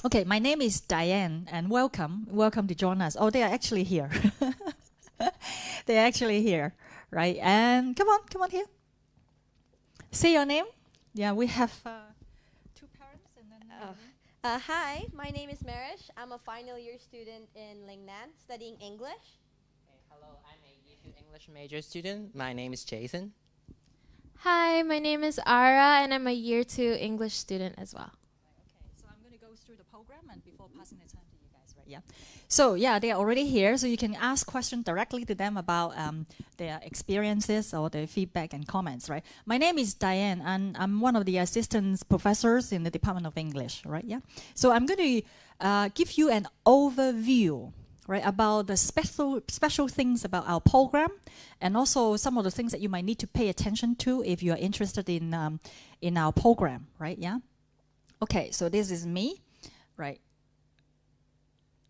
Okay, my name is Diane, and welcome to join us. Oh, they are actually here. They are actually here, right? And come on here. Say your name. Yeah, we have two parents and then. Hi, my name is Marish. I'm a final year student in Lingnan studying English. Hello, I'm a Year 2 English major student. My name is Jason. Hi, my name is Ara, and I'm a Year 2 English student as well. Okay, so I'm going to go through the program and before passing the time to you guys, right? Yeah. So yeah, they are already here, so you can ask questions directly to them about their experiences or their feedback and comments, right? My name is Diane, and I'm one of the assistant professors in the Department of English, right? Yeah. So I'm going to give you an overview, right, about the special things about our program, and also some of the things that you might need to pay attention to if you are interested in our program, right? Yeah. Okay, so this is me, right?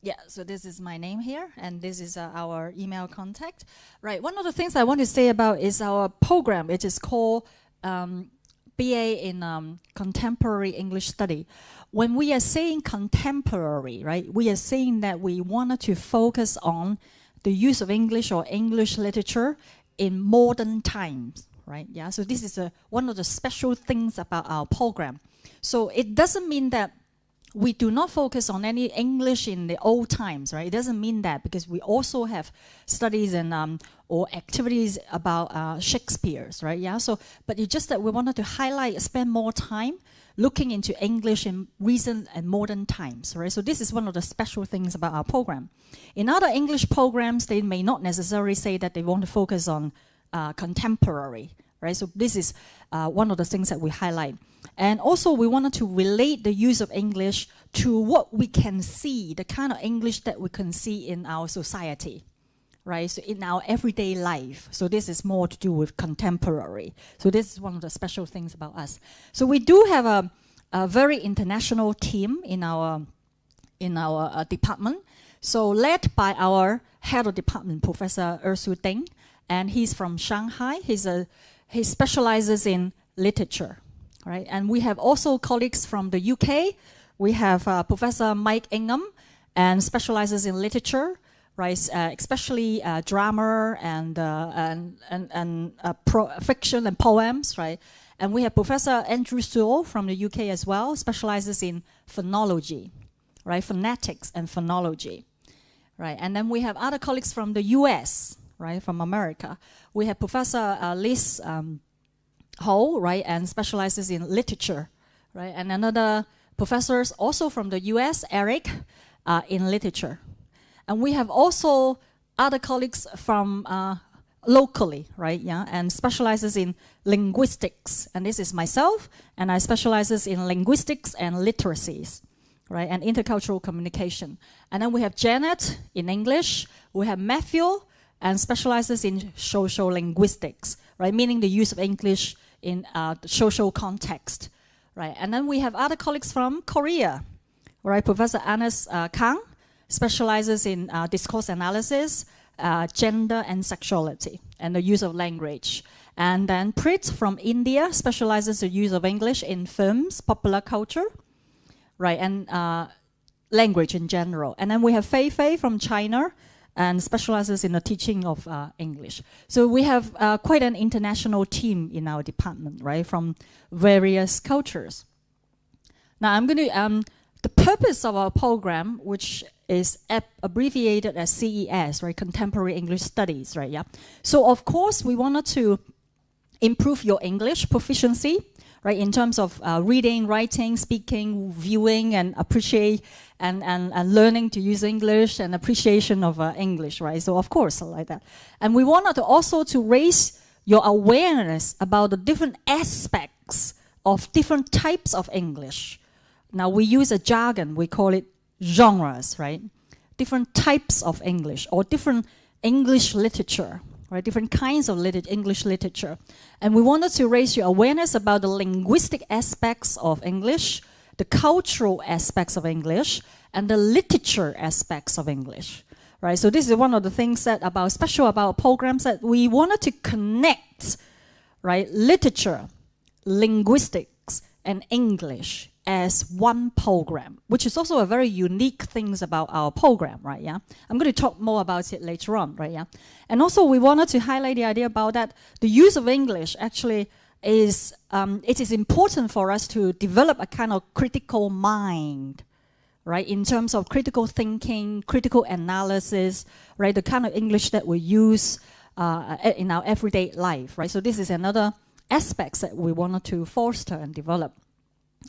Yeah, so this is my name here, and this is our email contact, right? One of the things I want to say about is our program. It is called BA in Contemporary English Study. When we are saying contemporary, right, we are saying that we wanted to focus on the use of English or English literature in modern times, right? Yeah, so this is one of the special things about our program. So it doesn't mean that we do not focus on any English in the old times, right? It doesn't mean that, because we also have studies and or activities about Shakespeare's, right? Yeah. So, but it's just that we wanted to spend more time looking into English in recent and modern times, right? So this is one of the special things about our program. In other English programs, they may not necessarily say that they want to focus on contemporary, right? So this is one of the things that we highlight. And also we wanted to relate the use of English to what we can see, the kind of English that we can see in our society, right? So in our everyday life. So this is more to do with contemporary. So this is one of the special things about us. So we do have a very international team in our department. So led by our head of department, Professor Ersu Deng, and he's from Shanghai. He specializes in literature, right? And we have also colleagues from the UK. We have Professor Mike Ingham, and specializes in literature, right? Especially drama and fiction and poems, right? And we have Professor Andrew Sewell from the UK as well, specializes in phonology, right? Phonetics and phonology, right? And then we have other colleagues from the US, right? From America. We have Professor Liz Ho, right? And specializes in literature, right? And another professors also from the US, Eric, in literature. And we have also other colleagues from locally, right? Yeah, and specializes in linguistics. And this is myself, and I specializes in linguistics and literacies, right? And intercultural communication. And then we have Janet in English. We have Matthew, and specializes in social linguistics, right? Meaning the use of English in the social context, right? And then we have other colleagues from Korea, right? Professor Anas Kang specializes in discourse analysis, gender and sexuality, and the use of language. And then Prit from India specializes in the use of English in films, popular culture, right? And language in general. And then we have Fei Fei from China, and specializes in the teaching of English. So we have quite an international team in our department, right, from various cultures. Now I'm going to, the purpose of our program, which is abbreviated as CES, right, Contemporary English Studies, right, yeah. So of course we wanted to improve your English proficiency, right, in terms of reading, writing, speaking, viewing, and appreciate, and learning to use English and appreciation of English, right? So of course, like that. And we wanted to also to raise your awareness about the different aspects of different types of English. Now we use a jargon, we call it genres, right? Different types of English, or different English literature, right? Different kinds of English literature. And we wanted to raise your awareness about the linguistic aspects of English, the cultural aspects of English, and the literature aspects of English, right? So this is one of the things that special about programs, that we wanted to connect, right? Literature, linguistics, and English as one program, which is also a very unique things about our program, right? Yeah, I'm going to talk more about it later on, right? Yeah, and also we wanted to highlight the idea about that the use of English actually is it is important for us to develop a kind of critical mind, right? In terms of critical thinking, critical analysis, right? The kind of English that we use in our everyday life, right? So this is another aspects that we wanted to foster and develop.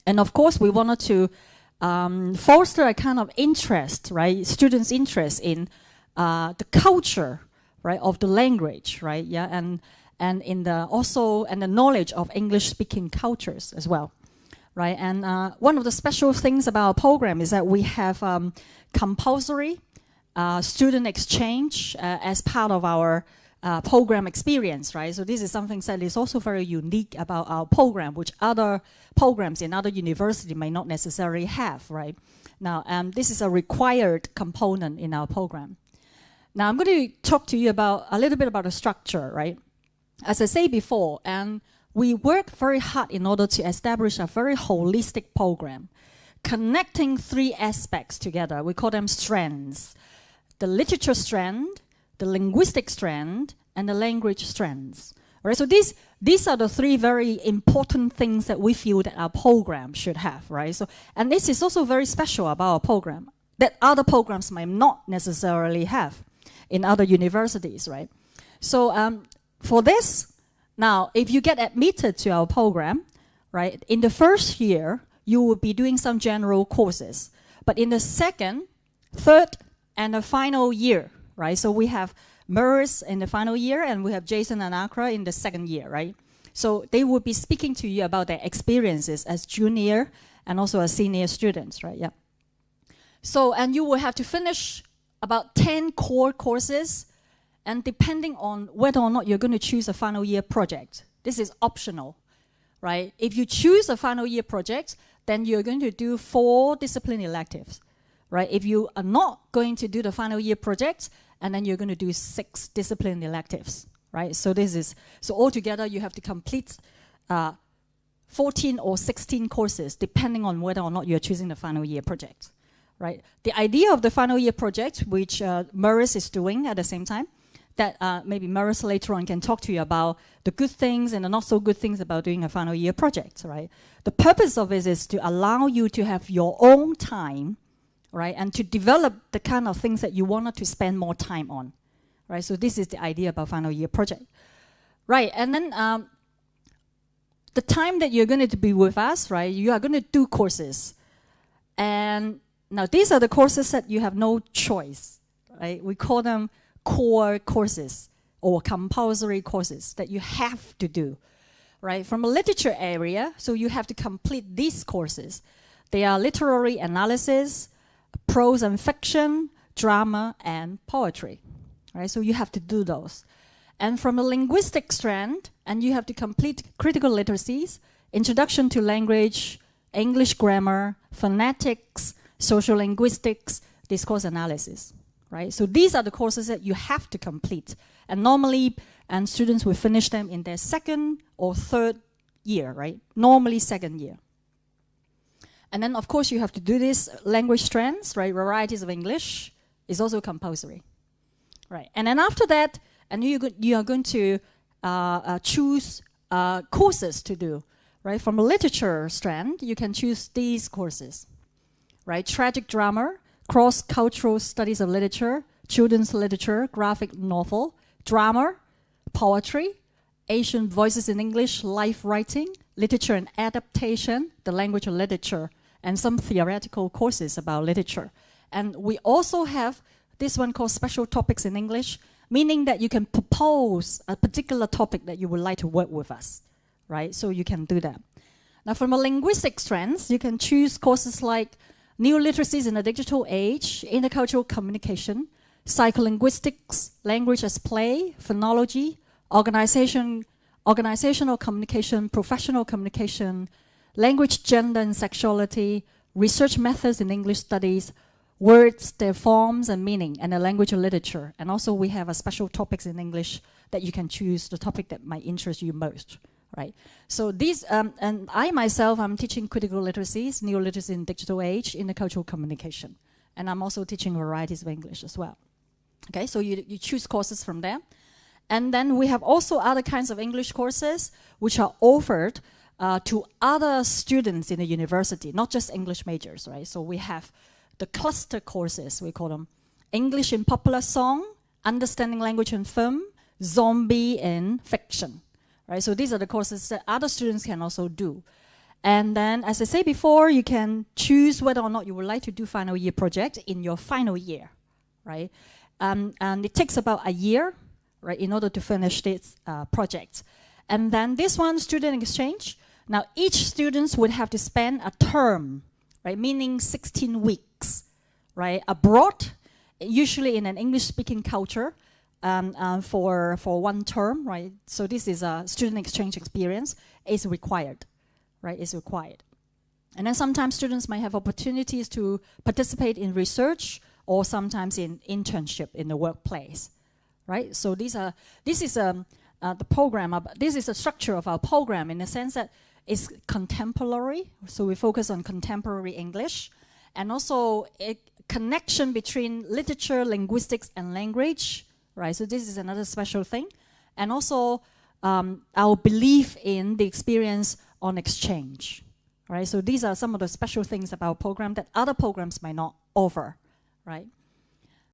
And of course, we wanted to foster a kind of interest, right? Students' interest in the culture, right, of the language, right? Yeah, and in the also and the knowledge of English-speaking cultures as well, right? And one of the special things about our program is that we have compulsory student exchange as part of our program experience, right? So this is something that is also very unique about our program, which other programs in other universities may not necessarily have, right? Now, this is a required component in our program. Now, I'm going to talk to you about a little bit about the structure, right? As I said before, and we work very hard in order to establish a very holistic program, connecting three aspects together. We call them strands: the literature strand, the linguistic strand, and the language strands. All right, so these are the three very important things that we feel that our program should have, right? So, and this is also very special about our program that other programs might not necessarily have in other universities, right? So for this, now, if you get admitted to our program, right, in the first year, you will be doing some general courses. But in the second, third, and the final year, right? So we have Maurice in the final year, and we have Jason and Akra in the second year, right? So they will be speaking to you about their experiences as junior and also as senior students, right? Yeah. So, and you will have to finish about 10 core courses, and depending on whether or not you're going to choose a final year project, this is optional, right? If you choose a final year project, then you're going to do 4 discipline electives, right? If you are not going to do the final year project, and then you're going to do 6 discipline electives, right? So this is, so altogether you have to complete 14 or 16 courses, depending on whether or not you're choosing the final year project, right? The idea of the final year project, which Maurice is doing at the same time, that maybe Maurice later on can talk to you about the good things and the not so good things about doing a final year project, right? The purpose of it is to allow you to have your own time, right, and to develop the kind of things that you wanted to spend more time on, right? So this is the idea about final year project, right? And then the time that you're going to be with us, right, you are going to do courses. And now these are the courses that you have no choice, right? We call them core courses or compulsory courses that you have to do, right? From a literature area, so you have to complete these courses. They are literary analysis, prose and fiction, drama, and poetry, right? So you have to do those. And from a linguistic strand, and you have to complete critical literacies, introduction to language, English grammar, phonetics, social linguistics, discourse analysis, right? So these are the courses that you have to complete. And normally, and students will finish them in their second or third year, right? Normally second year. And then, of course, you have to do this language strands, right? Varieties of English is also compulsory, right? And then after that, and you are going to choose courses to do, right? From a literature strand, you can choose these courses, right? Tragic drama, cross-cultural studies of literature, children's literature, graphic novel, drama, poetry, Asian voices in English, life writing, literature and adaptation, the language of literature, and some theoretical courses about literature. And we also have this one called special topics in English, meaning that you can propose a particular topic that you would like to work with us, right? So you can do that. Now, from a linguistic strands, you can choose courses like New Literacies in the Digital Age, Intercultural Communication, Psycholinguistics, Language as Play, Phonology, Organizational Communication, Professional Communication, Language, Gender and Sexuality, Research Methods in English Studies, Words, their forms and meaning, and the language of literature. And also we have a special topics in English that you can choose the topic that might interest you most, right? So these, and I myself, I'm teaching critical literacies, neo-literacy in digital age, intercultural communication. And I'm also teaching varieties of English as well. Okay, so you choose courses from there. And then we have also other kinds of English courses which are offered to other students in the university, not just English majors, right? So we have the cluster courses, we call them English in popular song, understanding language and film, zombie and fiction, right? So these are the courses that other students can also do. And then, as I said before, you can choose whether or not you would like to do final year project in your final year, right? And it takes about a year, right, in order to finish this project. And then this one, student exchange. Now, each student would have to spend a term, right, meaning 16 weeks, right, abroad, usually in an English-speaking culture, for one term, right? So this is a student exchange experience. Is required, right? Is required. And then sometimes students might have opportunities to participate in research or sometimes in internship in the workplace, right? So this is the program. This is the structure of our program in the sense that it's contemporary. So we focus on contemporary English, and also a connection between literature, linguistics, and language, right? So this is another special thing. And also our belief in the experience on exchange, right? So these are some of the special things about our program that other programs might not offer, right?